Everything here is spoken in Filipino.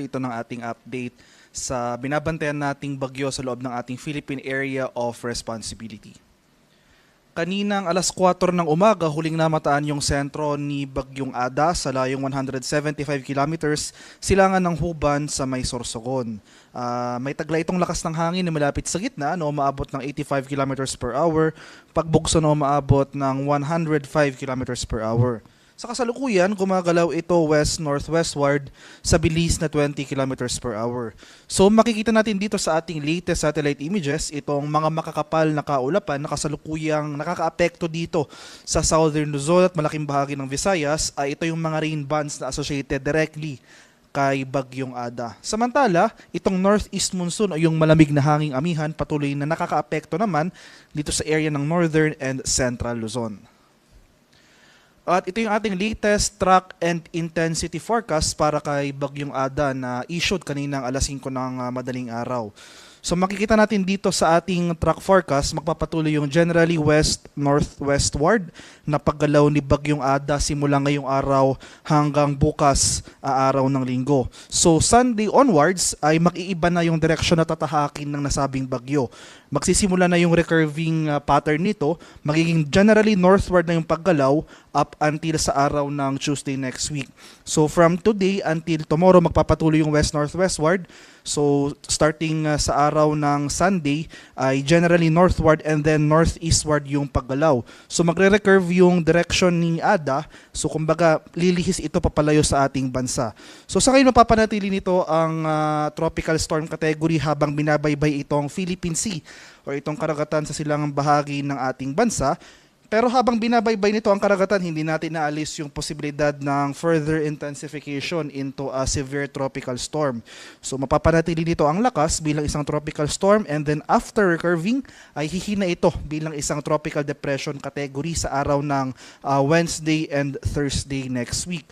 Ito ng ating update sa binabantayan nating bagyo sa loob ng ating Philippine Area of Responsibility. Kaninang alas 4 ng umaga, huling namataan yung sentro ni Bagyong Ada sa layong 175 kilometers silangan ng Huban sa may Sorsogon. May tagla itong lakas ng hangin na malapit sa gitna na umaabot ng 85 kilometers per hour, pagbugso na umaabot ng 105 kilometers per hour. Sa kasalukuyan, gumagalaw ito west-northwestward sa bilis na 20 kilometers per hour. So makikita natin dito sa ating latest satellite images itong mga makakapal na kaulapan na kasalukuyang nakakaapekto dito sa southern Luzon at malaking bahagi ng Visayas. Ito yung mga rain bands na associated directly kay Bagyong Ada. Samantala, itong northeast monsoon o yung malamig na hanging amihan patuloy na nakakaapekto naman dito sa area ng northern and central Luzon. At ito yung ating latest track and intensity forecast para kay Bagyong Ada na issued kaninang alas 5 ng madaling araw. So makikita natin dito sa ating track forecast, magpapatuloy yung generally west-northwestward na paggalaw ni Bagyong Ada simula ngayong araw hanggang bukas araw ng linggo. So Sunday onwards ay mag-iiba na yung direksyon na tatahakin ng nasabing bagyo. Magsisimula na yung recurving pattern nito, magiging generally northward na yung paggalaw up until sa araw ng Tuesday next week. So from today until tomorrow magpapatuloy yung west-northwestward. So starting sa araw ng Sunday ay generally northward and then northeastward yung paggalaw. So magre-recurve yung direction ni Ada. So kumbaga lilihis ito papalayo sa ating bansa. So sa ngayon mapapanatili nito ang tropical storm category habang binabaybay itong Philippine Sea o itong karagatan sa silangang bahagi ng ating bansa. Pero habang binabaybay nito ang karagatan, hindi natin naalis yung posibilidad ng further intensification into a severe tropical storm. So mapapanatili nito ang lakas bilang isang tropical storm and then after recurving ay hihina ito bilang isang tropical depression category sa araw ng Wednesday and Thursday next week.